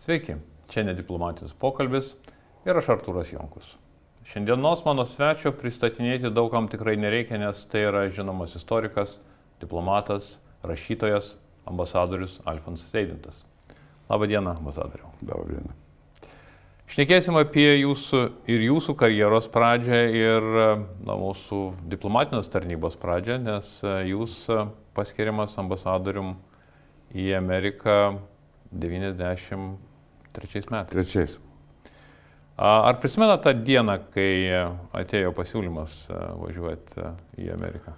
Sveiki, čia Nediplomatijos pokalbis ir aš Artūras Jonkus. Šiandienos mano svečio pristatinėti daugam tikrai nereikia, nes tai yra žinomas istorikas, diplomatas, rašytojas, ambasadorius Alfonsas Eidintas. Labą dieną, ambasadoriau. Labą dieną. Šnekėsim apie jūsų karjeros pradžią ir mūsų diplomatinės tarnybos pradžią, nes jūs paskiriamas ambasadorium į Ameriką 93 metais. Trečiais. Ar prisimena tą dieną, kai atėjo pasiūlymas važiuoti į Ameriką?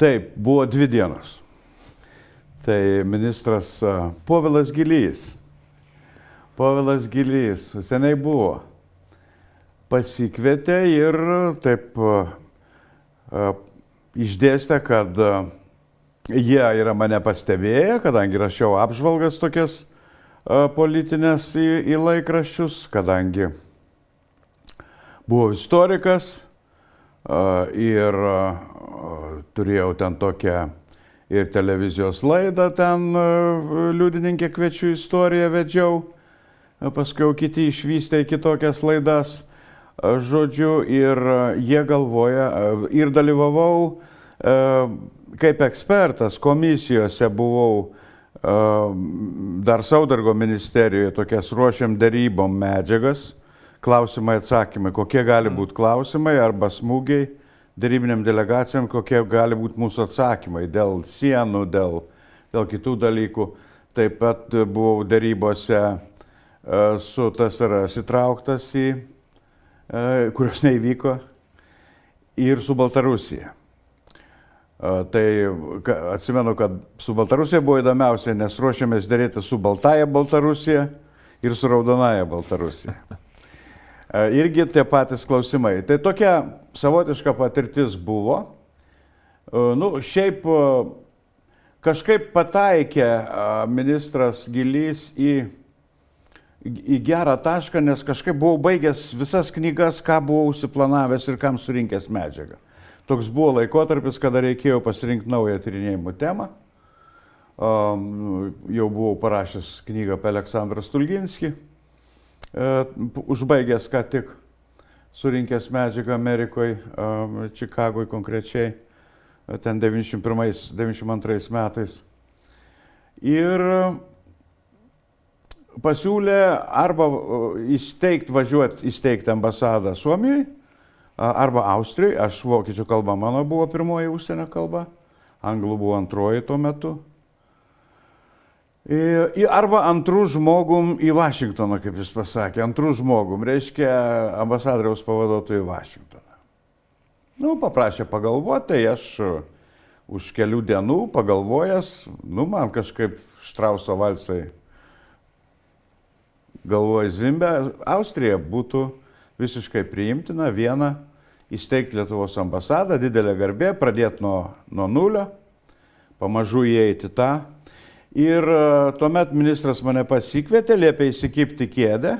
Taip, buvo 2 dienos. Tai ministras Povilas Gilys. Povilas Gilys, seniai buvo. Pasikvietė ir taip išdėstė, kad jie yra mane pastebėję, kadangi rašiau apžvalgas tokias politinės į laikraščius, kadangi buvau istorikas ir turėjau ten tokią ir televizijos laidą, ten liudininkė kviečiu istoriją vedžiau, paskui kiti išvystė į kitokias laidas, žodžiu, ir jie galvoja, ir dalyvavau kaip ekspertas komisijose, buvau dar Saudargo ministerijoje, tokias ruošiam darybom medžiagas, klausimai, atsakymai, kokie gali būti klausimai arba smūgiai darybiniam delegacijom, kokie gali būti mūsų atsakymai dėl sienų, dėl kitų dalykų. Taip pat buvau darybose su TSRS įtrauktas kurios neįvyko, ir su Baltarusija. Tai atsimenu, kad su Baltarusija buvo įdomiausia, nes ruošiamės dėrėti su Baltaja Baltarusija ir su Raudonaja Baltarusija. Irgi tie patys klausimai. Tai tokia savotiška patirtis buvo. Šiaip kažkaip pataikė ministras Gilys į gerą tašką, nes kažkaip buvau baigęs visas knygas, ką buvau užsiplanavęs ir kam surinkęs medžiagą. Toks buvo laikotarpis, kada reikėjo pasirinkti naują tyrinėjimų temą. Jau buvau parašęs knygą apie Aleksandrą Stulginskį, užbaigęs ką tik surinkęs medžiagą Amerikoje, Čikagoje konkrečiai, ten 91-92 metais. Ir pasiūlė arba įsteigti ambasadą Suomijoje, arba Austrijoje. Aš vokiečių kalba mano buvo pirmoji užsienio kalba, anglų buvo antroji tuo metu. Arba antrų žmogum į Vašingtoną, kaip jis pasakė, antrų žmogum, reiškia ambasadoriaus pavaduotojų į Vašingtoną. Paprašė pagalvoti, tai aš už kelių dienų pagalvojęs, man kažkaip Štrauso valsai galvoja zvimbė, Austrija būtų visiškai priimtina, viena įsteigti Lietuvos ambasadą, didelė garbė, pradėti nuo nulio, pamažu įeiti tą. Ir tuomet ministras mane pasikvietė, liepė įsikibti kėdę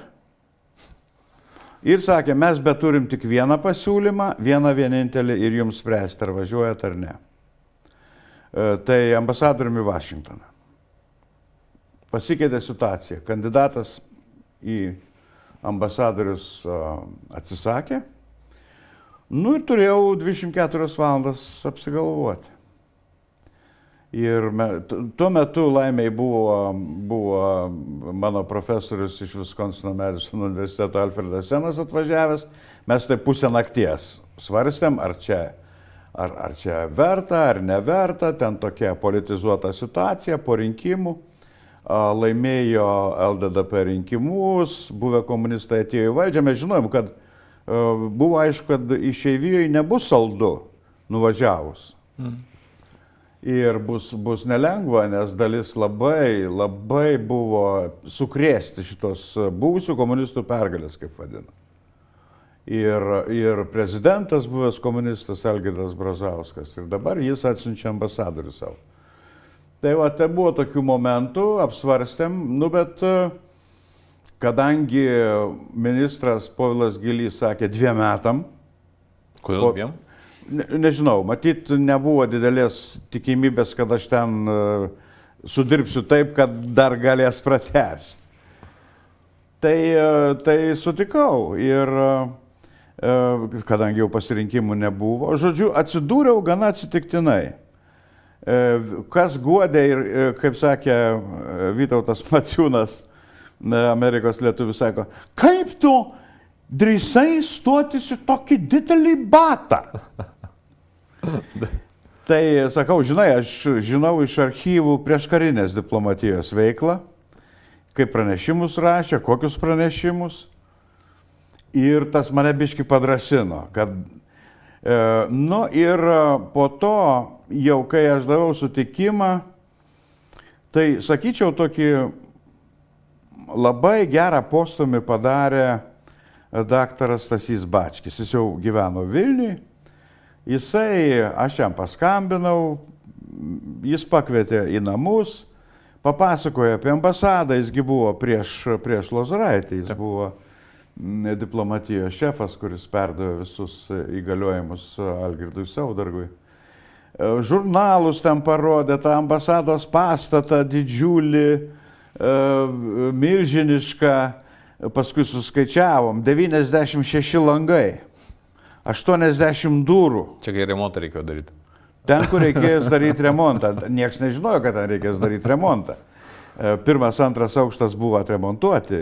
ir sakė, mes beturim tik vieną pasiūlymą, vieną vienintelį ir jums spręsti, ar važiuojat ar ne. Tai ambasadoriumi į Vašingtoną. Pasikeitė situacija. Kandidatas į ambasadorius atsisakė. Ir turėjau 24 valandas apsigalvoti. Ir tuo metu laimiai buvo mano profesorius iš Viskonsino Madison universiteto Alfredas Senas atvažiavęs. Mes tai pusę nakties svarstėm, ar čia verta, ar neverta. Ten tokia politizuota situacija po rinkimų. Laimėjo LDDP rinkimus, buvę komunistai atėjo į valdžią. Mes žinojom, kad buvo aišku, kad išeivijoje nebus saldu nuvažiavus. Ir bus nelengva, nes dalis labai buvo sukrėsti šitos buvusių komunistų pergalės, kaip vadina. Ir prezidentas buvęs komunistas Algirdas Brazauskas. Ir dabar jis atsiunčia ambasadorių savo. Tai buvo tokių momentų, apsvarstėm, bet kadangi ministras Povilas Gilys sakė 2 metam. Kodėl 2? Nežinau, matyt, nebuvo didelės tikimybės, kad aš ten sudirbsiu taip, kad dar galės pratęsti. Tai sutikau ir kadangi jau pasirinkimų nebuvo, žodžiu, atsidūriau gana atsitiktinai. Kas guodė ir, kaip sakė Vytautas Maciūnas, Amerikos lietuvis, sako, kaip tu drįsai stotis į tokį didelį batą? Tai sakau, žinai, aš žinau iš archyvų prieškarinės diplomatijos veiklą, kaip pranešimus rašė, kokius pranešimus. Ir tas mane biški padrasino, kad, ir po to, jau kai aš daviau sutikimą, tai sakyčiau, tokį labai gerą postūmį padarė daktaras Stasys Bačkis. Jis jau gyveno Vilniuje, aš jam paskambinau, jis pakvietė į namus, papasakojo apie ambasadą, jisgi buvo prieš Lozораitį, jis buvo diplomatijos šefas, kuris perdavė visus įgaliojimus Algirdui Saudargui. Žurnalus ten parodė, tą ambasados pastatą didžiulį, milžinišką, paskui suskaičiavom, 96 langai, 80 durų. Čia kai remontą reikėjo daryti. Ten, kur reikės daryti remontą. Niekas nežinojo, kad ten reikės daryti remontą. Pirmas, antras aukštas buvo atremontuoti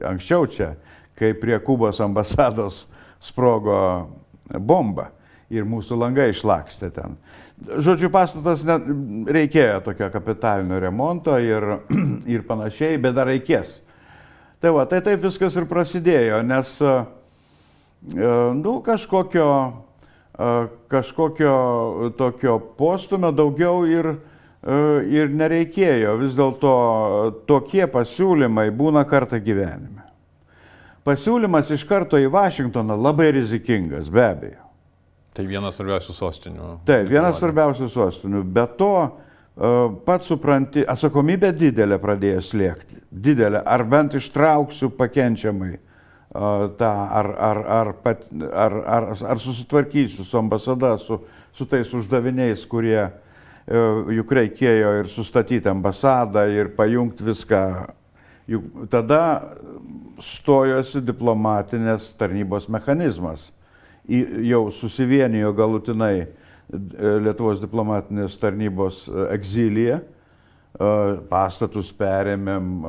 anksčiau čia, kai prie Kubos ambasados sprogo bomba ir mūsų langai išlakstė ten. Žodžiu, pastatas reikėjo tokio kapitalinio remonto ir panašiai, bet dar reikės. Tai taip viskas ir prasidėjo, nes kažkokio tokio postumio daugiau ir nereikėjo. Vis dėlto tokie pasiūlymai būna kartą gyvenime. Pasiūlymas iš karto į Vašingtoną labai rizikingas, be abejo. Tai vienas svarbiausių sostinių. Taip, vienas svarbiausių sostinių. Be to, pats supranti, atsakomybė didelė pradėjo slėgti. Didelė, ar bent ištrauksiu pakenčiamai tą, ar susitvarkysiu su ambasada, su tais uždaviniais, kurie juk reikėjo ir sustatyti ambasadą ir pajungti viską. Juk tada stojosi diplomatinės tarnybos mechanizmas. Jau susivienijo galutinai Lietuvos diplomatinės tarnybos egzilyje, pastatus perėmėm,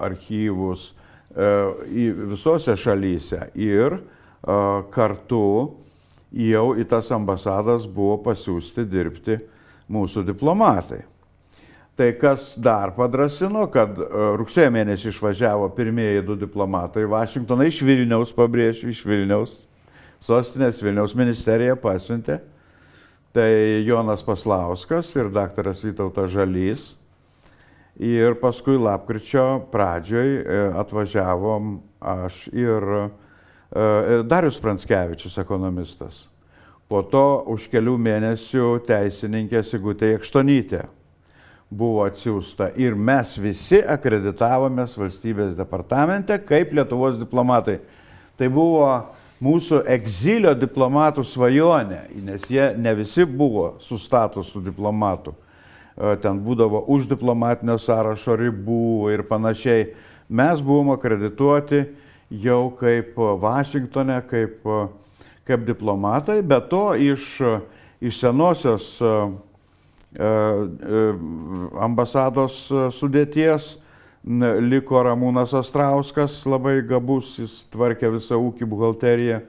archyvus visose šalyse ir kartu jau į tas ambasadas buvo pasiųsti dirbti mūsų diplomatai. Tai kas dar padrasino, kad rugsėjo mėnesį išvažiavo pirmieji 2 diplomatai į Vašingtoną, iš Vilniaus, pabrėžiu, iš Vilniaus, sostinės Vilniaus ministerija pasiuntė. Tai Jonas Paslauskas ir daktaras Vytautas Žalys. Ir paskui lapkričio pradžioj atvažiavom aš ir Darius Pranskevičius, ekonomistas. Po to už kelių mėnesių teisininkė Sigutė Jakštonytė buvo atsiųsta ir mes visi akreditavomės valstybės departamente kaip Lietuvos diplomatai. Tai buvo mūsų egzilio diplomatų svajonė, nes jie ne visi buvo su statusu diplomatų. Ten būdavo už diplomatinio sąrašo ribų ir panašiai. Mes buvom akredituoti jau kaip Vašingtone, kaip diplomatai, bet to iš senosios ambasados sudėties liko Ramūnas Astrauskas, labai gabus, jis tvarkė visą ūkį, buhalteriją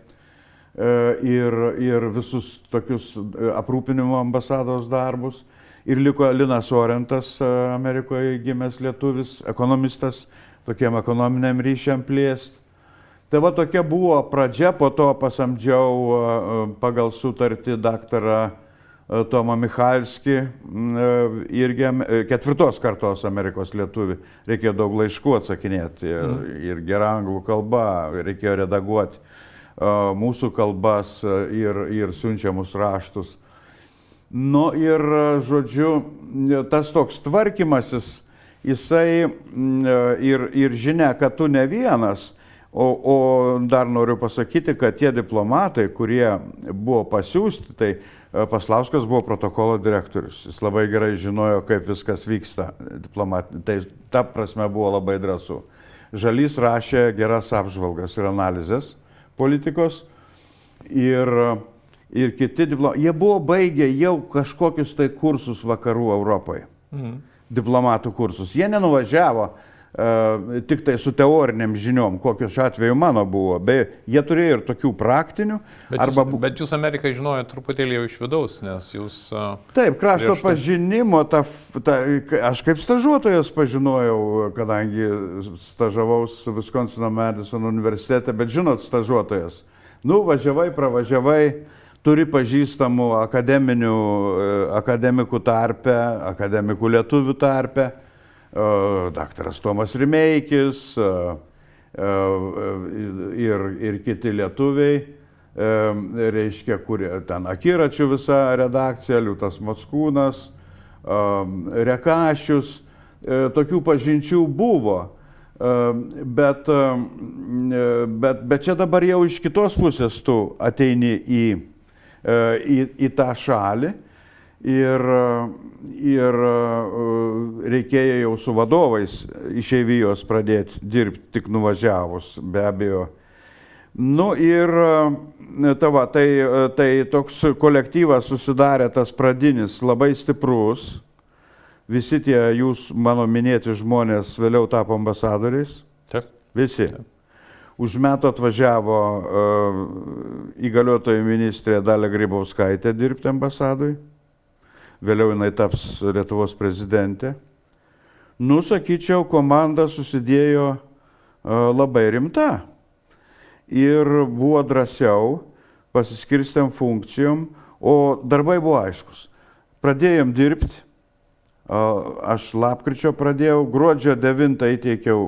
ir visus tokius aprūpinimo ambasados darbus. Ir liko Linas Orentas, Amerikoje gimęs lietuvis, ekonomistas, tokiem ekonominiam ryšiam plėsti. Tai va tokia buvo pradžia, po to pasamdžiau pagal sutartį daktarą Tomą Michalskį, irgi 4. kartos Amerikos lietuvį. Reikėjo daug laiškų atsakinėti ir gera anglų kalba, reikėjo redaguoti mūsų kalbas ir siunčiamus raštus. Nu ir, žodžiu, tas toks tvarkymasis, jisai ir žinia, kad tu ne vienas, o dar noriu pasakyti, kad tie diplomatai, kurie buvo pasiųsti, tai Paslauskas buvo protokolo direktorius. Jis labai gerai žinojo, kaip viskas vyksta diplomatinė. Tai ta prasme buvo labai drąsu. Žalys rašė geras apžvalgas ir analizės politikos ir kiti diplomatai. Jie buvo baigę jau kažkokius tai kursus vakarų Europoje. Diplomatų kursus. Jie nenuvažiavo tik tai su teoriniam žiniom, kokios šiuo atveju mano buvo. Jie turėjo ir tokių praktinių. Bet jūs Ameriką žinojo truputėlį jau iš vidaus, nes jūs... Taip, krašto pažinimo, aš kaip stažuotojas pažinojau, kadangi stažavaus Wisconsino Madison universitete, bet žinot, stažuotojas. Važiavai, pravažiavai, turi pažįstamų akademikų tarpe, akademikų lietuvių tarpe. Daktaras Tomas Rimeikis ir kiti lietuviai, reiškia, kurie ten Akiračių visa redakcija, Liūtas Mockūnas, Rekašius, tokių pažinčių buvo. Bet čia dabar jau iš kitos pusės tu ateini į tą šalį. Ir reikėjo jau su vadovais išeivijos pradėti dirbti, tik nuvažiavus, be abejo. Tai toks kolektyvas susidarė, tas pradinis, labai stiprus. Visi tie jūs, mano minėti žmonės, vėliau tapo ambasadoriais. Taip. Visi. Taip. Už metų atvažiavo įgaliotoji ministrė Dalia Grybauskaitė dirbti ambasadui. Vėliau jinai taps Lietuvos prezidentė. Sakyčiau, komanda susidėjo labai rimta. Ir buvo drąsiau, pasiskirstėm funkcijom, o darbai buvo aiškus. Pradėjom dirbti, aš lapkričio pradėjau, gruodžio 9 įteikiau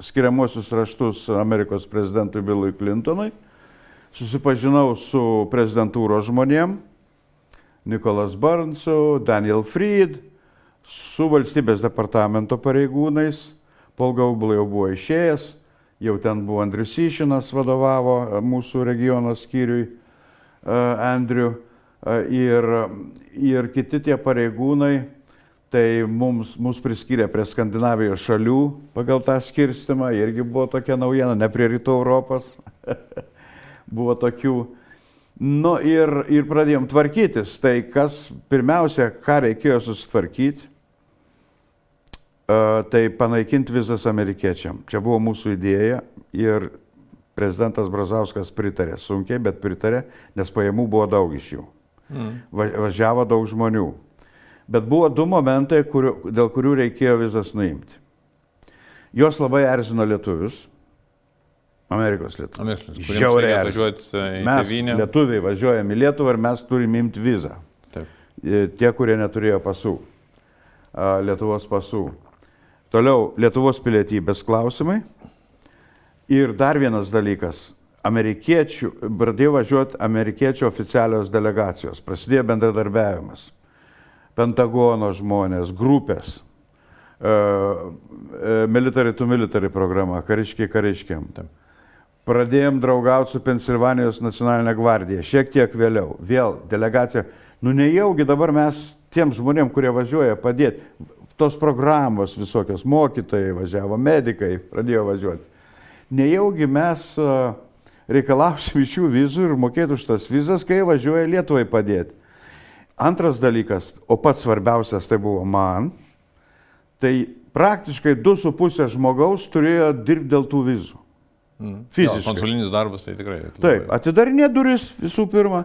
skiriamuosius raštus Amerikos prezidentui Billui Clintonui, susipažinau su prezidentūros žmonėm, Nicholas Burnsu, Daniel Fried, su valstybės departamento pareigūnais. Paul Gaubel jau buvo išėjęs, jau ten buvo Andrius Syšinas vadovavo mūsų regiono skyriui, Andriu, ir kiti tie pareigūnai, tai mus priskyrė prie Skandinavijos šalių pagal tą skirstimą, irgi buvo tokia naujiena, ne prie Rytų Europos, buvo tokių. Ir pradėjom tvarkytis. Tai kas pirmiausia, ką reikėjo susitvarkyti, tai panaikinti vizas amerikiečiam. Čia buvo mūsų idėja ir prezidentas Brazauskas pritarė. Sunkiai, bet pritarė, nes pajamų buvo daug iš jų. Važiavo daug žmonių. Bet buvo du momentai, dėl kurių reikėjo vizas nuimti. Jos labai erzino lietuvius. Amerikos lietuvių. Žiauriai erzino. Mes lietuviai važiuojam į Lietuvą ir mes turim imti vizą. Taip. Tie, kurie neturėjo pasų. Lietuvos pasų. Toliau Lietuvos pilietybės klausimai. Ir dar vienas dalykas. Pradėjo važiuoti amerikiečių oficialios delegacijos. Prasidėjo bendradarbiavimas. Pentagono žmonės, grupės. Military to military programa, kariškiai kariškiam. Taip. Pradėjom draugauti su Pensilvanijos nacionalinė gvardija, šiek tiek vėliau. Vėl delegacija. Nejaugi dabar mes tiem žmonėm, kurie važiuoja, padėti. Tos programos visokios, mokytojai važiavo, medikai pradėjo važiuoti. Nejaugi mes reikalausim iš jų vizų ir mokėti už tas vizas, kai važiuoja Lietuvai padėti. Antras dalykas, o pats svarbiausias tai buvo man, tai praktiškai 2,5 žmogaus turėjo dirbti dėl tų vizų. Fiziškai. Konsulinis darbas tai tikrai. Taip, atidarinė duris visų pirma,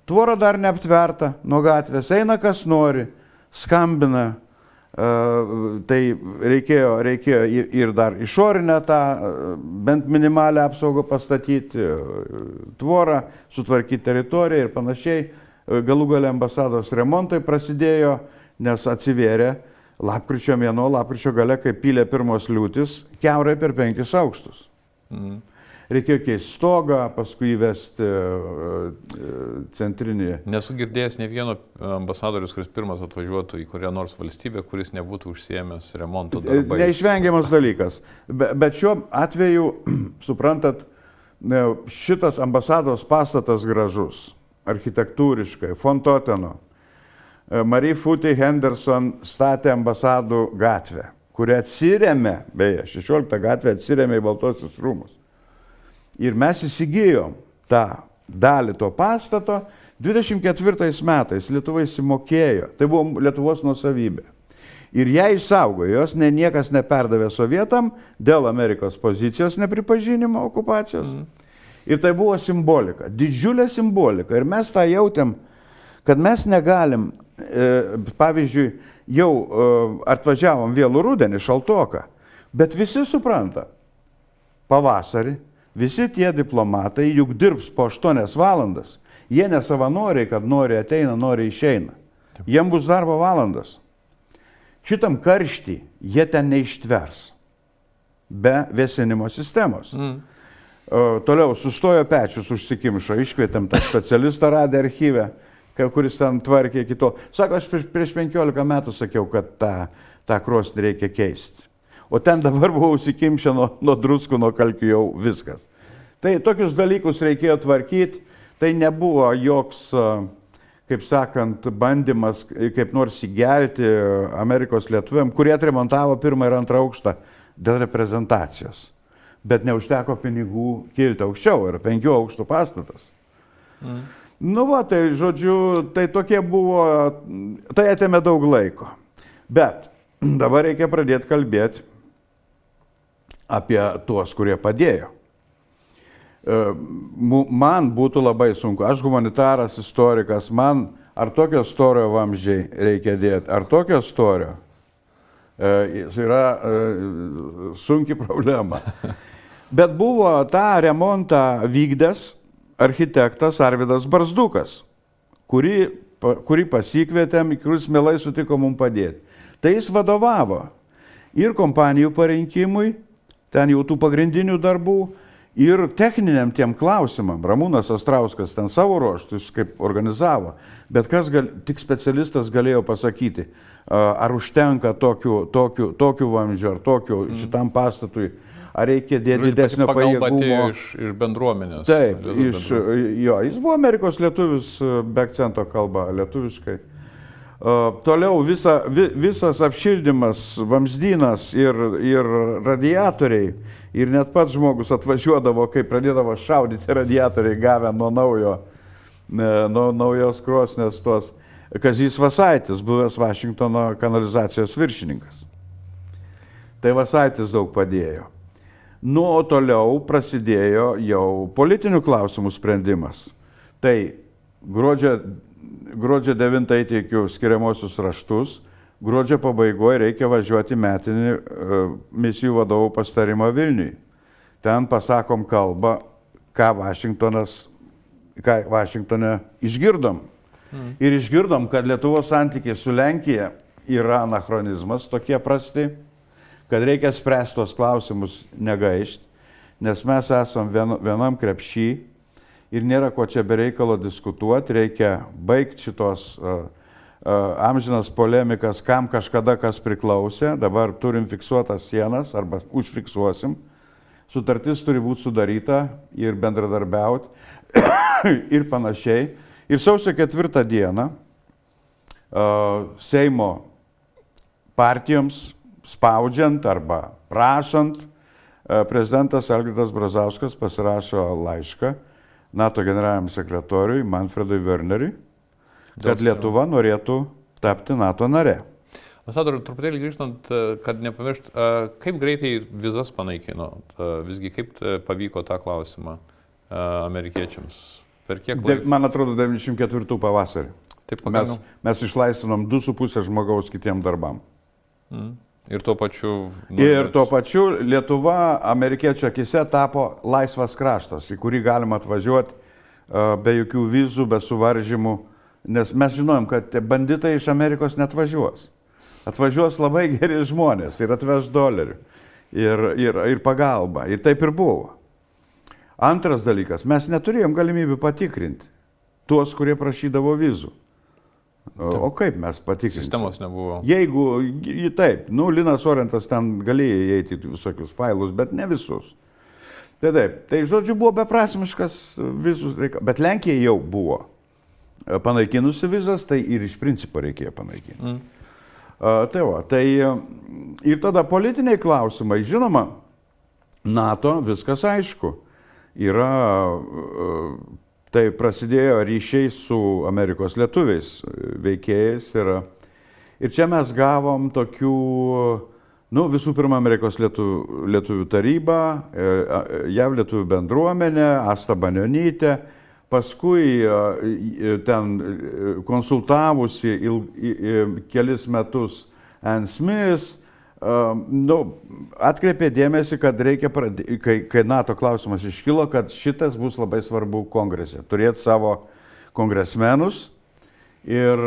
tvora dar neaptverta nuo gatvės, eina kas nori, skambina, tai reikėjo ir dar išorinę tą, bent minimalią apsaugą pastatyti, tvorą, sutvarkyti teritoriją ir panašiai. Galų gale ambasados remontai prasidėjo, nes atsivėrė lapkričio mėnuo, lapkričio gale, kai pylė pirmos liūtis, kiaurai per 5 aukštus. Reikėjo keisti stogą, paskui įvesti centrinį. Nesu girdėjęs ne vieno ambasadorius, kuris pirmas atvažiuotų į kurią nors valstybę, kuris nebūtų užsiėmęs remonto darbais. Neišvengiamas dalykas. Bet šiuo atveju, suprantat, šitas ambasados pastatas gražus, architektūriškai, Fontoteno. Marie Futi Henderson statė ambasadų gatvę. kuri atsiremė, beje, 16 gatvė atsiremė į Baltuosius rūmus. Ir mes įsigijom tą dalį to pastato, 24 metais Lietuva įsimokėjo, tai buvo Lietuvos nuosavybė. Ir ją išsaugojo, jos niekas neperdavė sovietam dėl Amerikos pozicijos nepripažinimo okupacijos. Ir tai buvo simbolika, didžiulė simbolika. Ir mes tą jautėm, kad mes negalim, pavyzdžiui, jau atvažiavom vėlų rudenį, šaltoką, bet visi supranta, pavasarį, visi tie diplomatai juk dirbs po 8 valandas. Jie ne savanoriai, kad nori ateina, nori išeina. Jiem bus darbo valandas. Šitam karštį jie ten neištvers be vėsinimo sistemos. Toliau sustojo pečius, užsikimšo, iškvietėm tą specialistą radę archyvę, kuris ten tvarkė iki to. Sako, aš prieš 15 metų sakiau, kad tą krosnį reikia keisti. O ten dabar buvo užsikimšę nuo druskų, nuo kalkių jau viskas. Tai tokius dalykus reikėjo tvarkyti. Tai nebuvo joks, kaip sakant, bandymas kaip nors įgelti Amerikos lietuviam, kurie atremontavo 1 ir 2 aukštą dėl reprezentacijos. Bet neužteko pinigų kilti aukščiau, yra 5 aukštų pastatas. Nu va, tai žodžiu, tai tokie buvo, tai atėmė daug laiko. Bet dabar reikia pradėti kalbėti apie tuos, kurie padėjo. Man būtų labai sunku, aš humanitaras, istorikas, man ar tokio storio vamzdžiai reikia dėti, ar tokio storio yra sunki problema. Bet buvo tą remontą vykdęs architektas Arvydas Barzdukas, kurį pasikvietėm, kuris mielai sutiko mums padėti. Tai jis vadovavo ir kompanijų parinkimui, ten jau tų pagrindinių darbų, ir techniniam tiem klausimam. Ramūnas Astrauskas ten savo ruoštus kaip organizavo, bet tik specialistas galėjo pasakyti, ar užtenka tokių vamzdžių, ar tokių šitam pastatui, ar reikia dėti didesnio pajėgumo. Iš bendruomenės. Taip, jis buvo Amerikos lietuvis, be akcento kalba lietuviškai. Toliau visas apšildymas, vamzdynas ir radiatoriai, ir net pats žmogus atvažiuodavo, kai pradėdavo šaudyti radiatoriai gavę nuo naujos krosnės tuos. Kazys Vasaitis, buvęs Vašingtono kanalizacijos viršininkas. Tai Vasaitis daug padėjo. Nu, o toliau prasidėjo jau politinių klausimų sprendimas. Tai gruodžio 9 teikiu skiriamosius raštus, gruodžio pabaigoje reikia važiuoti metinį misijų vadovų pastarimą Vilniui. Ten pasakom kalbą, ką Vašingtone išgirdom. Ir išgirdom, kad Lietuvos santykiai su Lenkija yra anachronizmas, tokie prasti, kad reikia spręsti tos klausimus negaišti, nes mes esam vienam krepšy ir nėra ko čia bereikalo diskutuoti, reikia baigti šitos amžinas polemikas, kam kažkada kas priklausė, dabar turim fiksuotas sienas arba užfiksuosim, sutartis turi būti sudaryta ir bendradarbiauti ir panašiai. Ir sausio 4 dieną Seimo partijoms spaudžiant arba prašant, prezidentas Algirdas Brazauskas pasirašo laišką NATO generaliniam sekretoriui Manfredui Werneriui, kad Lietuva norėtų tapti NATO nare. Ambasadoriau, truputėlį grįžtant, kad nepamiršt, kaip greitai vizas panaikino, visgi kaip pavyko tą klausimą amerikiečiams? Per kiek laiko? Man atrodo, 94 pavasarį. Mes išlaisvinom 2,5 žmogaus kitiem darbam. Ir tuo pačiu... Ir tuo pačiu Lietuva amerikiečių akise tapo laisvas kraštas, į kurį galima atvažiuoti be jokių vizų, be suvaržymų, nes mes žinojom, kad banditai iš Amerikos netvažiuos. Atvažiuos labai geri žmonės ir atveš dolerių ir pagalbą. Ir taip ir buvo. Antras dalykas, mes neturėjom galimybių patikrinti tuos, kurie prašydavo vizų. O kaip mes patikrinsim? Sistemos nebuvo. Jeigu, taip, Linas Orentas ten galėjo įeiti į visokius failus, bet ne visus. Tai taip, tai žodžiu buvo beprasmiškas vizų reikalas, bet Lenkija jau buvo panaikinusi vizas, tai ir iš principo reikėjo panaikinti. Tai ir tada politiniai klausimai, žinoma, NATO viskas aišku. Tai prasidėjo ryšiai su Amerikos lietuviais veikėjais ir čia mes gavom tokių, visų pirma, Amerikos lietuvių taryba, JAV lietuvių bendruomenė, Asta Banionytė, paskui ten konsultavusi kelis metus Ann Smith, atkreipė dėmesį, kad reikia, kai NATO klausimas iškilo, kad šitas bus labai svarbu kongrese, turėti savo kongresmenus ir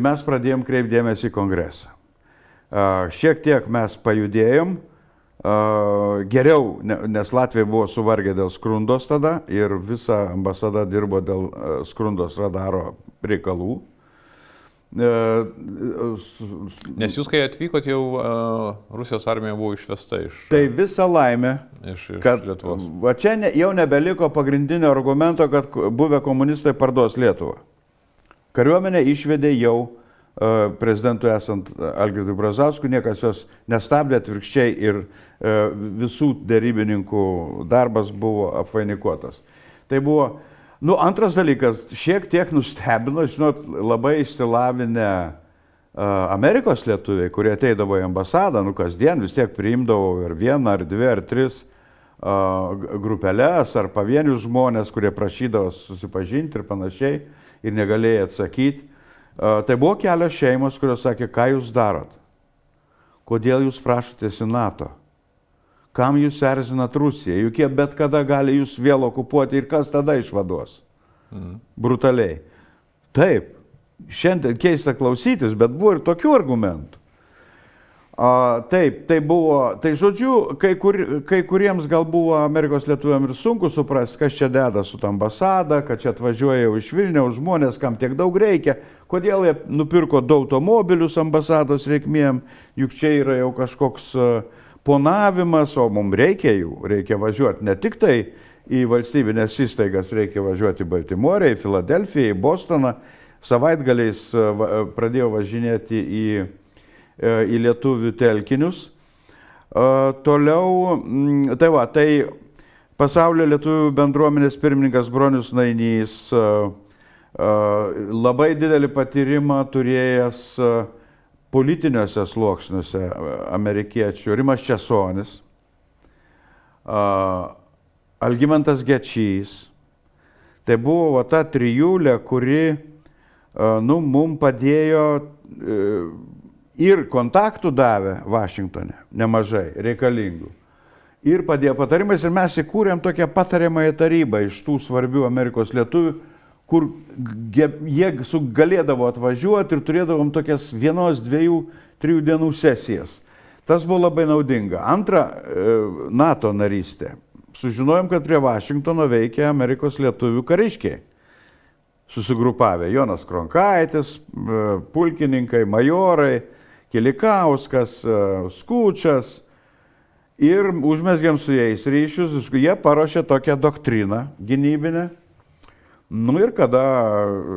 mes pradėjom kreipti dėmesį į kongresą. Šiek tiek mes pajudėjom, geriau, nes Latvija buvo suvargę dėl Skrundos tada ir visa ambasada dirbo dėl Skrundos radaro reikalų. Nes jūs, kai atvykot, jau Rusijos armija buvo išvesta iš... Tai visa laimė, kad Lietuvos. Va čia jau nebeliko pagrindinio argumento, kad buvę komunistai parduos Lietuvą. Kariuomenė išvedė jau prezidentui esant Algirdui Brazauskui, niekas jos nestabdė, atvirkščiai ir visų derybininkų darbas buvo apvainikuotas. Tai buvo... Antras dalykas, šiek tiek nustebino, žinot, labai išsilavinę Amerikos lietuviai, kurie ateidavo į ambasadą, kasdien vis tiek priimdavo ir vieną, ar dvi, ar tris grupelės, ar pavienius žmonės, kurie prašydavo susipažinti ir panašiai, ir negalėjo atsakyti. Tai buvo kelios šeimos, kurios sakė, ką jūs darot? Kodėl jūs prašotės į NATO? Kam jūs erzinat Rusiją? Juk jie bet kada gali jūs vėl okupuoti ir kas tada išvaduos? Brutaliai. Taip, šiandien keista klausytis, bet buvo ir tokių argumentų. Taip, tai žodžiu, kai kuriems gal buvo Amerikos lietuviam ir sunku suprasti, kas čia deda su ta ambasada, kad čia atvažiuoja jau iš Vilniaus žmonės, kam tiek daug reikia, kodėl jie nupirko du automobilius ambasados reikmėm, juk čia yra jau kažkoks ponavimas, o mums reikia važiuoti ne tik tai į valstybinės įstaigas, reikia važiuoti į Baltimorę, į Filadelfiją, į Bostoną. Savaitgaliais pradėjau važinėti į lietuvių telkinius. Toliau, tai pasaulio lietuvių bendruomenės pirmininkas Bronius Nainys, labai didelį patyrimą turėjęs politiniuose sluoksniuose amerikiečių, Rimas Česonis, Algimantas Gečys. Tai buvo ta trijulė, kuri mums padėjo ir kontaktų davė Vašingtone, nemažai, reikalingų. Ir padėjo patarimais ir mes įkūrėm tokią patariamąją tarybą iš tų svarbių Amerikos lietuvių, kur jie galėdavo atvažiuoti ir turėdavom tokias 1, 2, 3 dienų sesijas. Tas buvo labai naudinga. Antra, NATO narystė. Sužinojom, kad prie Vašingtono veikia Amerikos lietuvių kariškiai. Susigrupavę Jonas Kronkaitis, pulkininkai, majorai, Kilikauskas, Skučas. Ir užmesgėm su jais ryšius. Jie paruošė tokią doktriną gynybinę. Ir kada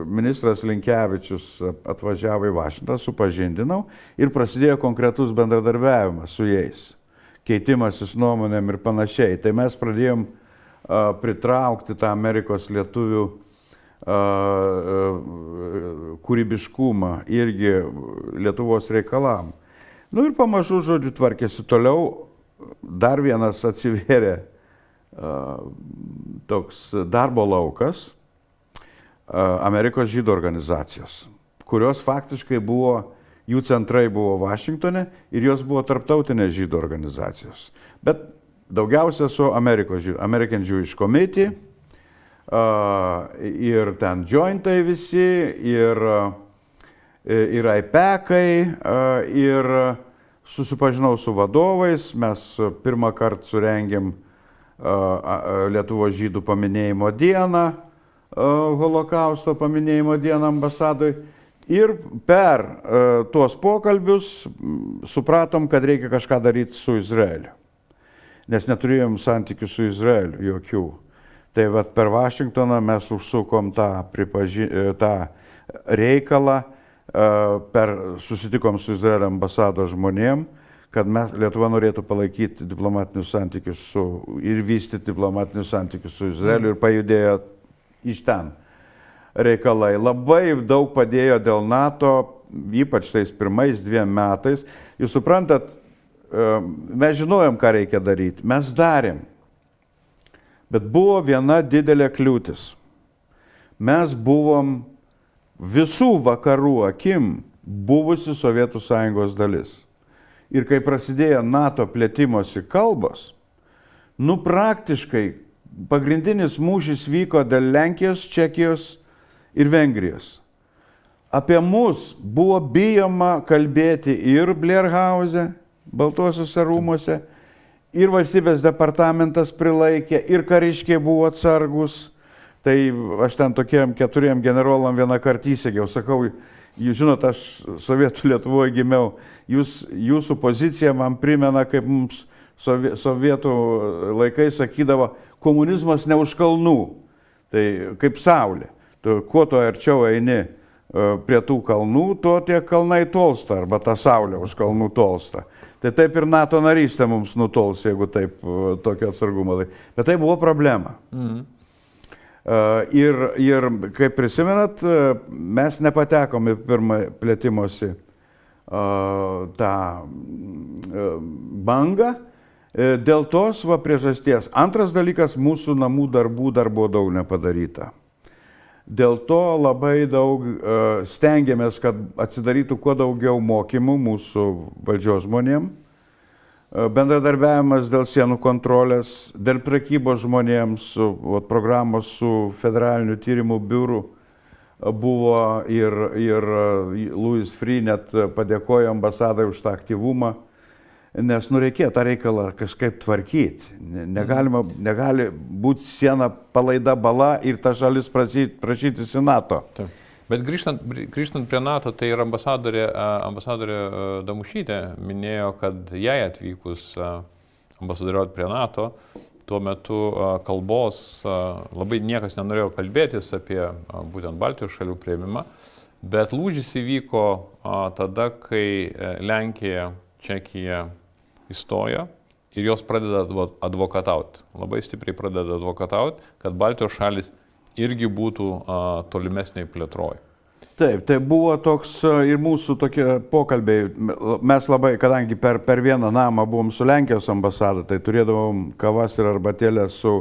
ministras Linkevičius atvažiavo į Vašingtoną, supažindinau ir prasidėjo konkretus bendradarbiavimas su jais, keitimasis nuomonėm ir panašiai. Tai mes pradėjom pritraukti tą Amerikos lietuvių kūrybiškumą irgi Lietuvos reikalam. Ir pamažu, žodžiu, tvarkėsi toliau. Dar vienas atsivėrė toks darbo laukas. Amerikos žydų organizacijos, kurios faktiškai buvo, jų centrai buvo Vašingtone ir jos buvo tarptautinės žydų organizacijos. Bet daugiausia su American Jewish Committee ir ten jointai visi, ir IPEC-ai, ir susipažinau su vadovais, mes pirmą kartą surengėm Lietuvos žydų paminėjimo dieną, Holokausto paminėjimo dieną ambasadoj. Ir per tuos pokalbius supratom, kad reikia kažką daryti su Izraeliu. Nes neturėjom santykių su Izraeliu jokių. Tai per Vašingtoną mes užsukom tą reikalą susitikom su Izraelio ambasados žmonėm, kad Lietuva norėtų palaikyti diplomatinius santykius ir vystyti diplomatinius santykius su Izraeliu ir pajudėjo iš ten reikalai. Labai daug padėjo dėl NATO, ypač tais pirmais 2 metais. Jūs suprantat, mes žinojom, ką reikia daryti, mes darėm. Bet buvo viena didelė kliūtis. Mes buvom visų vakarų akim buvusi Sovietų Sąjungos dalis. Ir kai prasidėjo NATO plėtimosi kalbos, praktiškai pagrindinis mūšis vyko dėl Lenkijos, Čekijos ir Vengrijos. Apie mus buvo bijoma kalbėti ir Blair House, Baltuosiuose rūmuose, ir valstybės departamentas prilaikė, ir kariškiai buvo atsargus. Tai aš ten tokiem 4 generolam vieną kartą įsėgiau, sakau, jūs žinot, aš Sovietų Lietuvoje gimiau, jūsų pozicija man primena, kaip mums Sovietų laikai sakydavo, komunizmas ne už kalnų, tai kaip saulė. Kuo to arčiau eini prie tų kalnų, tuo tie kalnai tolsta, arba ta saulė už kalnų tolsta. Tai taip ir NATO narystė mums nutols, jeigu taip tokio atsargumo. Bet tai buvo problema. Ir kaip prisimenat, mes nepatekom į pirmą plėtimosi tą bangą dėl tos priežasties. Antras dalykas, mūsų namų darbų dar buvo daug nepadaryta. Dėl to labai daug stengiamės, kad atsidarytų kuo daugiau mokymų mūsų valdžios žmonėm. Bendradarbiavimas dėl sienų kontrolės, dėl prekybos žmonėms, programos su federaliniu tyrimų biuru buvo ir Louis Freeh net padėkojo ambasadai už tą aktyvumą, nes reikėjo tą reikalą kažkaip tvarkyti. Negali būti siena palaida bala ir ta šalis prašytis į NATO. Taip. Bet grįžtant prie NATO, tai ir ambasadorė Damušytė minėjo, kad jai atvykus ambasadoriauti prie NATO, tuo metu kalbos labai niekas nenorėjo kalbėtis apie būtent Baltijos šalių priėmimą, bet lūžis įvyko tada, kai Lenkija, Čekija įstojo ir jos pradeda advokatauti. Labai stipriai pradeda advokatauti, kad Baltijos šalis irgi būtų tolimesniai plėtroj. Taip, tai buvo toks ir mūsų tokie pokalbiai. Mes labai, kadangi per vieną namą buvom su Lenkijos ambasada, tai turėdavom kavas ir arbatėlės su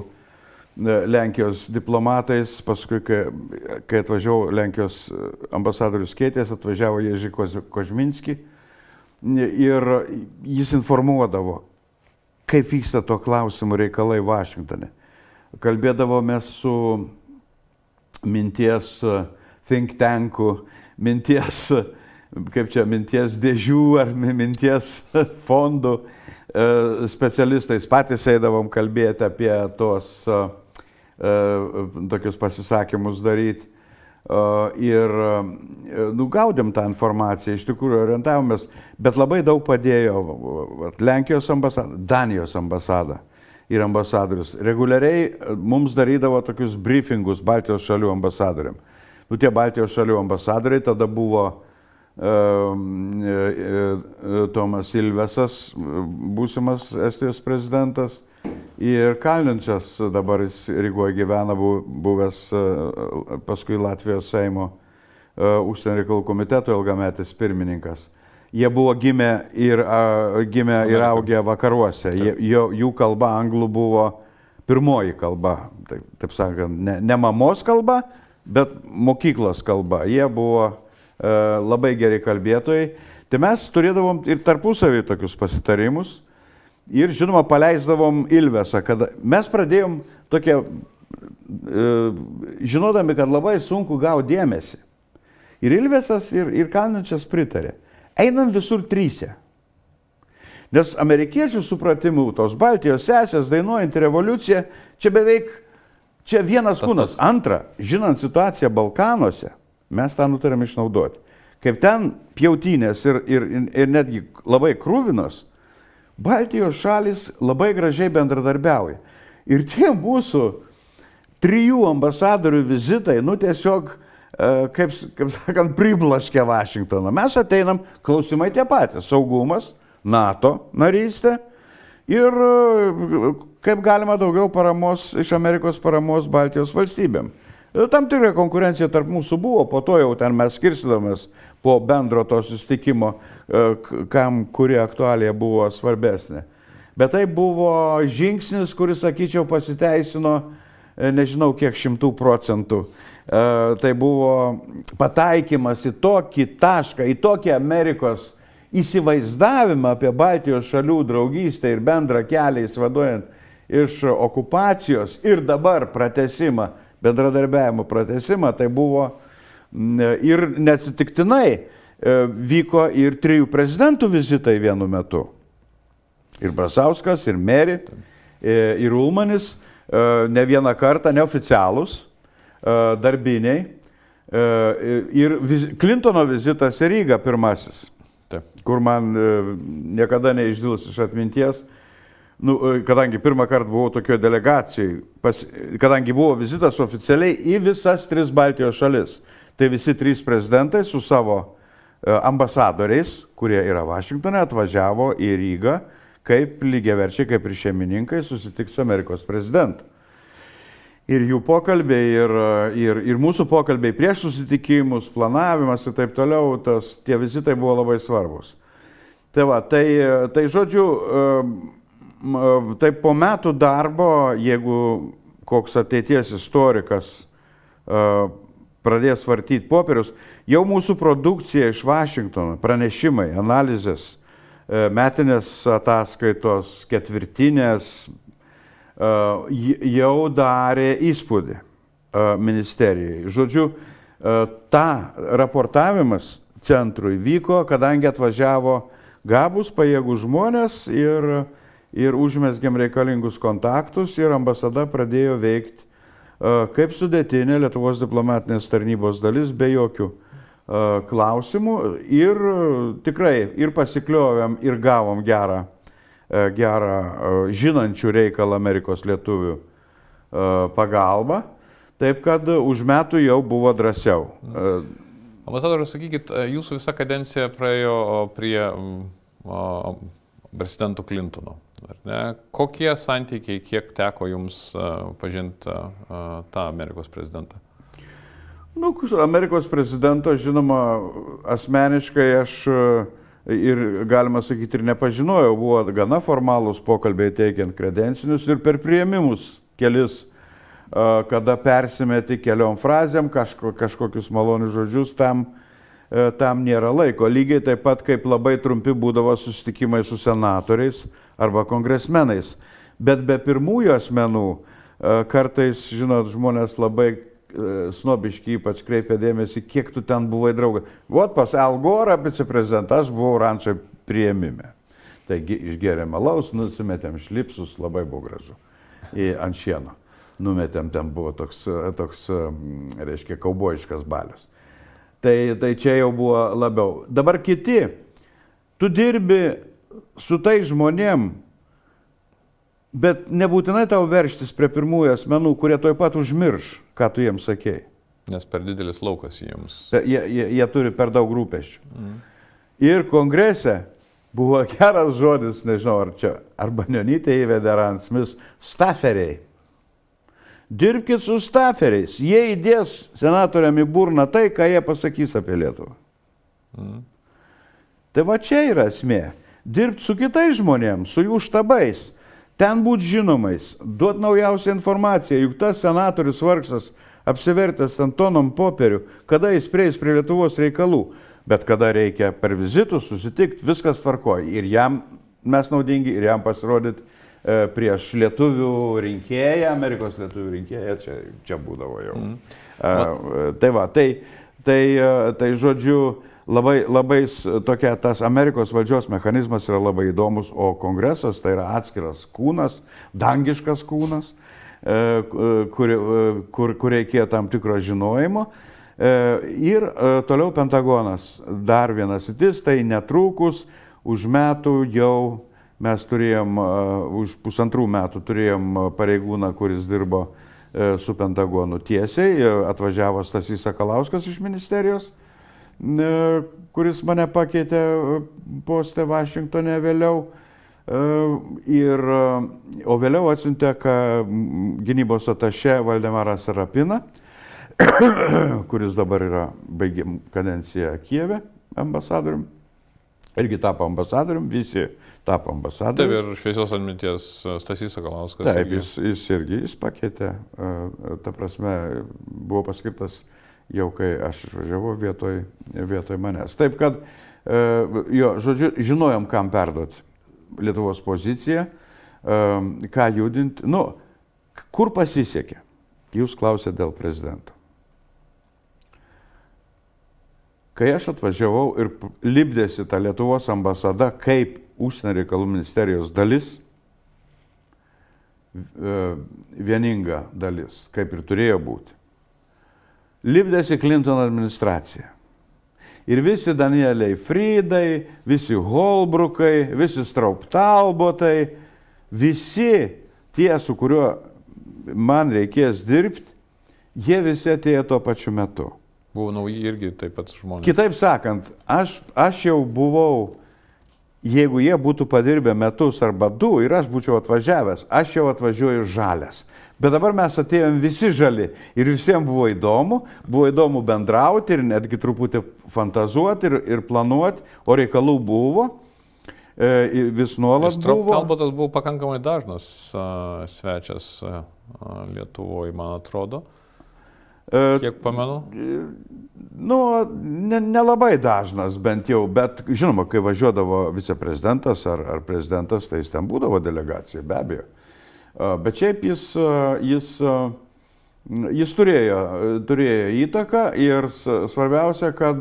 Lenkijos diplomatais. Paskui, kai atvažiavo Lenkijos ambasadorius Keitės, atvažiavo Ježi Kožminski ir jis informuodavo, kaip vyksta to klausimų reikalai Vašingtone. Kalbėdavome su minties think tankų, minties dėžių ar minties fondų specialistais. Patys eidavom kalbėti apie tos tokius pasisakymus daryti. Ir gaudėm tą informaciją, iš tikrųjų orientavomės, bet labai daug padėjo Lenkijos ambasada, Danijos ambasada. Ir ambasadorius. Reguliariai mums darydavo tokius briefingus Baltijos šalių ambasadoriam. Tie Baltijos šalių ambasadoriai tada buvo Tomas Ilvesas, būsimas Estijos prezidentas, ir Kalninčas, dabar jis Rygoje gyvena, buvęs paskui Latvijos Seimo užsienio reikalų komiteto ilgametis pirmininkas. Jie buvo gimę ir augę vakaruose. Jų kalba anglų buvo pirmoji kalba, taip sakant, ne mamos kalba, bet mokyklos kalba. Jie buvo labai geri kalbėtojai. Tai mes turėdavom ir tarpusavį tokius pasitarimus ir, žinoma, paleisdavom Ilvesą, kad mes pradėjom tokią, žinodami, kad labai sunku gauti dėmesį. Ir Ilvesas, ir Kalninčas pritarė. Einam visur tryse. Nes amerikiečių supratimų, tos Baltijos sesės dainuojant revoliuciją, čia vienas kūnas. Antra, žinant situaciją Balkanuose, mes tą nutarėm išnaudoti. Kaip ten pjautynės ir netgi labai krūvinos, Baltijos šalis labai gražiai bendradarbiauja. Ir tie mūsų 3 ambasadorių vizitai, tiesiog kaip sakant, priblaškė Vašingtoną. Mes ateinam, klausimai tie patys - saugumas, NATO narystė ir kaip galima daugiau paramos iš Amerikos paramos Baltijos valstybėm. Tam tikra konkurencija tarp mūsų buvo, po to jau ten mes skirstydomės po bendro to susitikimo, kam kuri aktualija buvo svarbesnė. Bet tai buvo žingsnis, kuris, sakyčiau, pasiteisino, nežinau kiek 100%. Tai buvo pataikymas į tokį tašką, į tokį Amerikos įsivaizdavimą apie Baltijos šalių draugystę ir bendrą kelią įsivaduojant iš okupacijos ir dabar pratesimą, bendradarbiavimo pratesimą, tai buvo ir neatsitiktinai vyko ir 3 prezidentų vizitai vienu metu. Ir Brazauskas, ir Meri, ir Ulmanis, ne vieną kartą, neoficialūs, darbiniai. Ir Klintono vizitas į Rygą pirmasis, kur man niekada neišdils iš atminties. Kadangi pirmą kartą buvau tokioje delegacijoje, kadangi buvo vizitas oficialiai į visas 3 Baltijos šalis, tai visi 3 prezidentai su savo ambasadoriais, kurie yra Vašingtone, atvažiavo į Rygą kaip lygiaverčiai, kaip ir šeimininkai susitikti su Amerikos prezidentu. Ir jų pokalbiai, ir mūsų pokalbiai prieš susitikimus, planavimas ir taip toliau, tie vizitai buvo labai svarbus. Tai žodžiu, tai po metų darbo, jeigu koks ateities istorikas pradės vartyti popierius, jau mūsų produkcija iš Vašingtono, pranešimai, analizės, metinės ataskaitos, ketvirtinės, jau darė įspūdį ministerijai. Žodžiu, raportavimas centrui vyko, kadangi atvažiavo gabūs, pajėgūs žmonės ir užmesgėm reikalingus kontaktus ir ambasada pradėjo veikti kaip sudėtinė Lietuvos diplomatinės tarnybos dalis be jokių klausimų ir tikrai ir pasikliovėm ir gavom gerą žinančių reikalą Amerikos lietuvių pagalbą, taip kad už metų jau buvo drąsiau. Ambasadorius, sakykit, jūsų visa kadencija praėjo prie prezidento Klintono. Kokie santykiai, kiek teko jums pažinti tą Amerikos prezidentą? Amerikos prezidento, žinoma, asmeniškai aš ir, galima sakyti, ir nepažinojau, buvo gana formalūs pokalbiai teikiant kredencinius ir per priėmimus kelis, kada persimeti keliom frazėm, kažkokius malonius žodžius, tam nėra laiko. Lygiai taip pat, kaip labai trumpi būdavo susitikimai su senatoriais arba kongresmenais. Bet be pirmųjų asmenų, kartais, žinot, žmonės labai snobiški ypač kreipia dėmesį, kiek tu ten buvai draugas. Vot pas Al Gorą, viceprezidentą, aš buvau rančio priėmime. Taigi išgėrėm alaus, nusimetėm šlipsus, labai buvo gražu, ant šieno. Numetėm, ten buvo toks reiškia, kaubojiškas balius. Tai čia jau buvo labiau. Dabar kiti, tu dirbi su tai žmonėm, bet nebūtinai tau verštis prie pirmųjų asmenų, kurie toj pat užmirš, ką tu jiems sakėjai. Nes per didelis laukas jiems. Jie turi per daug rūpesčių. Ir kongrese buvo geras žodis, nežinau, ar čia, arba Nionytė įvedė Ran Smith, staferiai. Dirbkit su staferiais, jie įdės senatoriam į burną tai, ką jie pasakys apie Lietuvą. Tai va čia yra esmė. Dirbti su kitais žmonėms, su jų štabais, ten būti žinomais, duoti naujausią informaciją, juk tas senatorius vargšas apsivertęs ant tonom popierių, kada jis prieis prie Lietuvos reikalų, bet kada reikia per vizitus susitikti, viskas tvarkoja. Ir jam mes naudingi, ir jam pasirodyti prieš lietuvių rinkėją, Amerikos lietuvių rinkėją, čia būdavo jau. Tai va, tai žodžiu, labai tokia, tas Amerikos valdžios mechanizmas yra labai įdomus, o kongresas tai yra atskiras kūnas, dangiškas kūnas, kur reikėjo tam tikro žinojimo. Ir toliau Pentagonas, dar vienas sritis, tai netrukus už metų jau mes turėjom, už 1,5 metų turėjom pareigūną, kuris dirbo su Pentagonu. Tiesiai atvažiavo Stasys Sakalauskas iš ministerijos, kuris mane pakeitė poste Vašingtone vėliau. O vėliau atsiuntė gynybos atašė Valdemarą Sarapiną, kuris dabar yra baigėm kadenciją Kijeve ambasadorium. Irgi tapo ambasadorium, visi tapo ambasadorium. Taip, ir šviesios atminties Stasys Sakalauskas. Taip, jis pakeitė, ta prasme, buvo paskirtas jau kai aš išvažiavau vietoj manęs. Taip, kad, žodžiu, žinojom, kam perduoti Lietuvos poziciją, ką judinti. Kur pasisekė? Jūs klausėte dėl prezidento. Kai aš atvažiavau ir lipdėsi tą Lietuvos ambasada kaip užsienio reikalų ministerijos dalis, vieninga dalis, kaip ir turėjo būti, lipdėsi Clinton administracija. Ir visi Danieliai Frydai, visi Holbrukai, visi Straubtalbotai, visi tie, su kuriuo man reikės dirbti, jie visi atėjo tuo pačiu metu. Buvo nauji irgi taip pat žmonės. Kitaip sakant, aš jau buvau, jeigu jie būtų padirbę metus arba du ir aš būčiau atvažiavęs, aš jau atvažiuoju žalias. Bet dabar mes atėjom visi žali ir visiems buvo įdomu bendrauti ir netgi truputį fantazuoti ir planuoti, o reikalų buvo, vis nuolat buvo. Straubtalbotas buvo pakankamai dažnas svečias Lietuvoje, man atrodo. Kiek pamenu? Nelabai dažnas bent jau, bet žinoma, kai važiuodavo viceprezidentas ar prezidentas, tai jis ten būdavo delegacija, be abejo. Bet šiaip jis turėjo įtaką ir svarbiausia, kad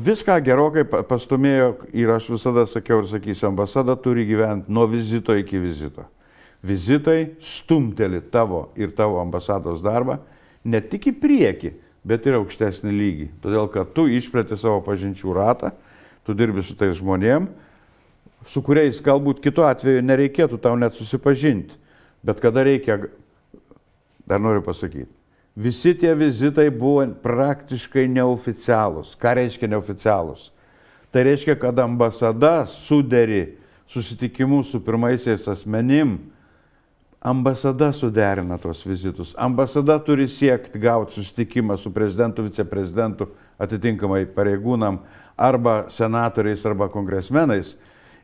viską gerokai pastumėjo ir aš visada sakiau ir sakysiu, ambasada turi gyventi nuo vizito iki vizito. Vizitai stumteli tavo ir tavo ambasados darbą ne tik į priekį, bet ir aukštesnį lygį. Todėl, kad tu išplėti savo pažinčių ratą, tu dirbi su tais žmonėm, su kuriais galbūt kitu atveju nereikėtų tau net susipažinti. Bet kada reikia, dar noriu pasakyti, visi tie vizitai buvo praktiškai neoficialūs. Ką reiškia neoficialūs? Tai reiškia, kad ambasada suderi susitikimus su pirmaisiais asmenim. Ambasada suderina tos vizitus. Ambasada turi siekti gauti susitikimą su prezidentu, viceprezidentu, atitinkamai pareigūnam, arba senatoriais, arba kongresmenais.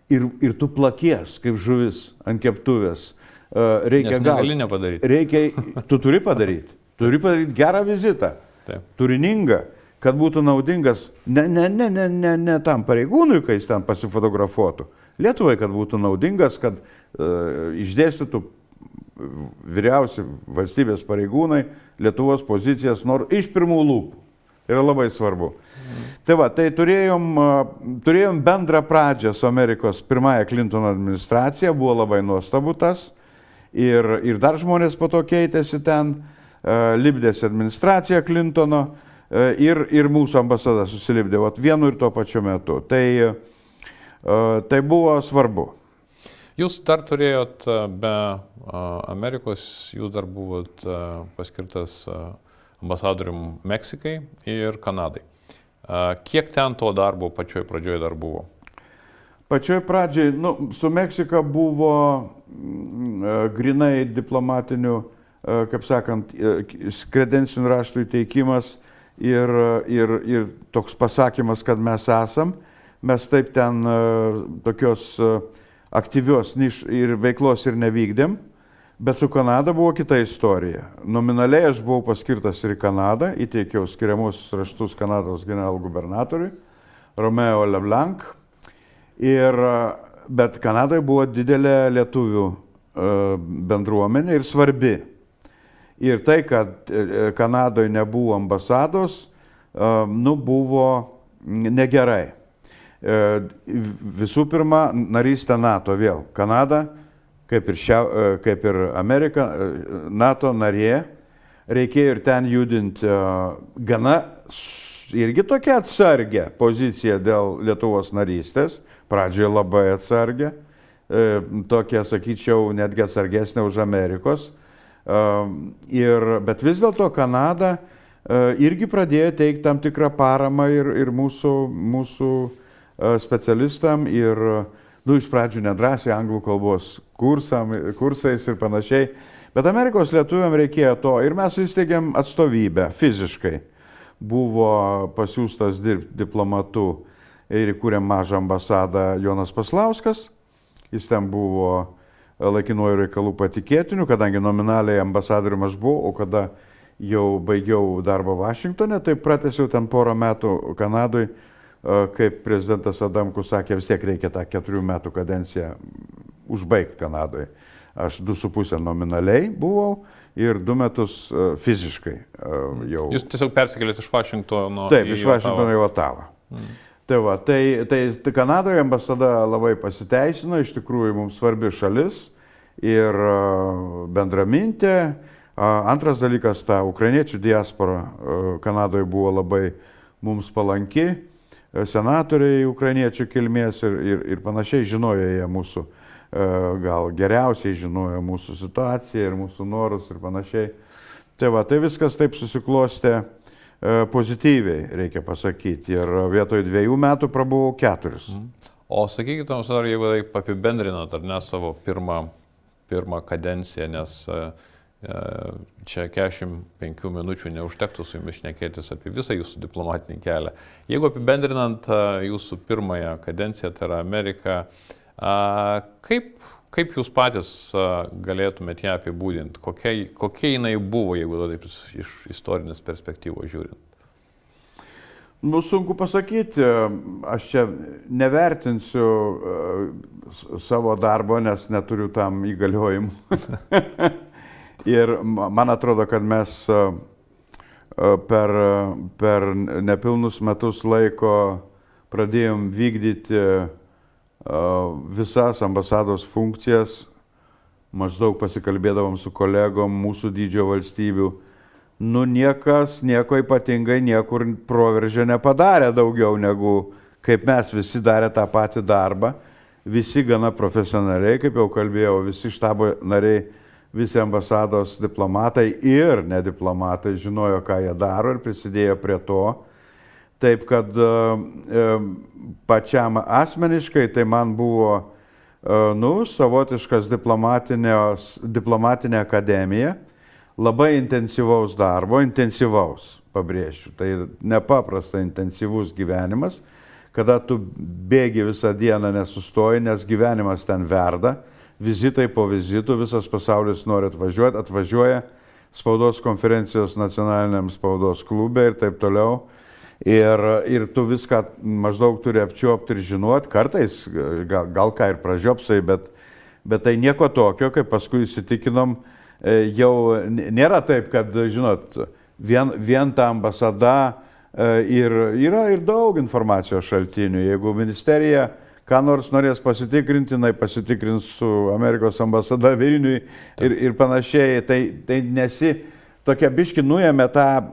Ir tu plakies, kaip žuvis ant keptuvės. Reikia gauti. Tu turi padaryti. Turi padaryti gerą vizitą. Taip. Turiningą, kad būtų naudingas ne tam pareigūnui, kai jis ten pasifotografuotų. Lietuvai, kad būtų naudingas, kad išdėstytų vyriausi valstybės pareigūnai Lietuvos pozicijas iš pirmų lūpų. Yra labai svarbu. Tai turėjom bendrą pradžią su Amerikos pirmąją Clinton administracija, buvo labai nuostabu tas. Ir dar žmonės po to keitėsi ten, lipdėsi administracija Clintono ir mūsų ambasada susilipdė vienu ir tuo pačiu metu. Tai buvo svarbu. Jūs dar turėjot be Amerikos, jūs dar buvot paskirtas ambasadorium Meksikai ir Kanadai. Kiek ten to darbo pačioj pradžioje dar buvo? Pačioj pradžioj, su Meksika buvo grinai diplomatinių, kaip sakant, kredencinių raštų įteikimas ir toks pasakymas, kad mes esam. Mes taip ten tokios aktyvios ir veiklos ir nevykdėm, bet su Kanada buvo kita istorija. Nominaliai aš buvau paskirtas ir į Kanadą, įteikiau skiriamuosius raštus Kanados generalgubernatoriui, Romeo LeBlanc, bet Kanadoje buvo didelė lietuvių bendruomenė ir svarbi. Ir tai, kad Kanadoje nebuvo ambasados, buvo negerai. Visų pirma, narystė NATO vėl. Kanada, kaip ir Amerika, NATO narė, reikėjo ir ten judinti gana irgi tokia atsargia pozicija dėl Lietuvos narystės, pradžioje labai atsargia, tokia, sakyčiau, netgi atsargesnė už Amerikos, Bet vis dėlto Kanada irgi pradėjo teikti tam tikrą paramą ir mūsų specialistam ir, iš pradžių nedrąsiai anglų kalbos kursais ir panašiai. Bet Amerikos lietuviam reikėjo to ir mes įsteigėm atstovybę fiziškai. Buvo pasiūstas dirbti diplomatu ir įkūrėm mažą ambasadą Jonas Paslauskas. Jis ten buvo laikinuoju reikalų patikėtiniu, kadangi nominaliai ambasadorium aš buvau, o kada jau baigiau darbą Vašingtone, tai pratęsiau ten porą metų Kanadoj, kaip prezidentas Adamkus sakė, vis tiek reikia tą 4 metų kadenciją užbaigti Kanadoje. Aš 2,5 nominaliai buvau ir 2 metus fiziškai jau. Jūs tiesiog persikėlėte iš Vašingtono? Taip, iš Vašingtono į Otavą. Tai Kanadoje ambasada labai pasiteisino, iš tikrųjų mums svarbi šalis ir bendramintė. Antras dalykas, ta ukrainiečių diaspora Kanadoje buvo labai mums palanki. Senatoriai ukrainiečių kilmės ir panašiai žinojo jie mūsų, gal geriausiai žinojo mūsų situaciją ir mūsų norus ir panašiai. Tai viskas taip susiklostė pozityviai, reikia pasakyti. Ir vietoj 2 metų prabuvau 4. O sakykite, jeigu taip apibendrinat, ar ne, savo pirmą kadenciją, nes čia 45 minučių neužtektų su jumis šnekėtis apie visą jūsų diplomatinį kelią. Jeigu apibendrinant jūsų pirmąją kadenciją, tai yra Amerika, kaip jūs patys galėtumėte ją apibūdinti? Kokia jinai buvo, jeigu taip iš istorinės perspektyvos žiūrint? Sunku pasakyti, aš čia nevertinsiu savo darbo, nes neturiu tam įgaliojimų. Ir man atrodo, kad mes per nepilnus metus laiko pradėjom vykdyti visas ambasados funkcijas, maždaug pasikalbėdavom su kolegom mūsų dydžio valstybių. Niekas nieko ypatingai niekur proveržio nepadarė daugiau negu kaip mes visi darė tą patį darbą. Visi gana profesionaliai, kaip jau kalbėjau, visi štabo nariai, visi ambasados diplomatai ir nediplomatai žinojo, ką jie daro ir prisidėjo prie to. Taip, kad pačiam asmeniškai tai man buvo savotiškas diplomatinė akademija, labai intensyvaus darbo, pabrėšiu, tai nepaprastai intensyvus gyvenimas, kada tu bėgi visą dieną nesustoji, nes gyvenimas ten verda, vizitai po vizitų, visas pasaulis nori atvažiuoja spaudos konferencijos nacionaliniam spaudos klube ir taip toliau. Ir tu viską maždaug turi apčiuopti ir žinoti, kartais gal ką ir pražiopsai, bet tai nieko tokio, kaip paskui įsitikinom, jau nėra taip, kad, žinot, vien ta ambasada yra ir daug informacijos šaltinių. Jeigu ministerija ką nors norės pasitikrinti, jinai pasitikrins su Amerikos ambasada Vilniui ir panašiai, tai nesi tokia biški nuėmė tą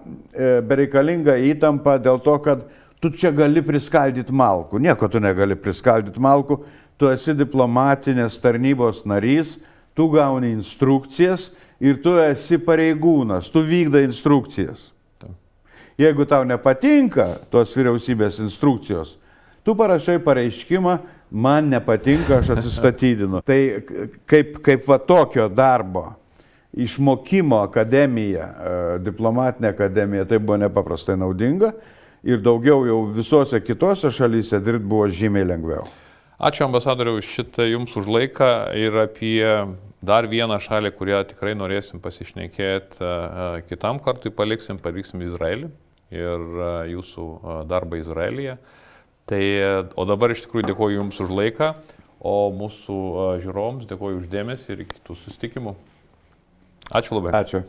bereikalingą įtampą dėl to, kad tu čia gali priskaldyti malkų. Nieko tu negali priskaldyti malkų, tu esi diplomatinės tarnybos narys, tu gauni instrukcijas ir tu esi pareigūnas, tu vykdai instrukcijas. Jeigu tau nepatinka tos vyriausybės instrukcijos, tu parašai pareiškimą, man nepatinka, aš atsistatydinu. Tai kaip va tokio darbo, išmokimo akademija, diplomatinė akademija, tai buvo nepaprastai naudinga ir daugiau jau visose kitose šalyse dirbti buvo žymiai lengviau. Ačiū ambasadoriau šitą jums už laiką ir apie dar vieną šalį, kurią tikrai norėsim pasišnekėti kitam kartui, pavyksim Izraelį ir jūsų darbą Izraelyje. O dabar iš tikrųjų dėkoju jums už laiką, o mūsų žiūrovams dėkoju už dėmesį ir iki kitų susitikimų. Ačiū labai. Ačiū.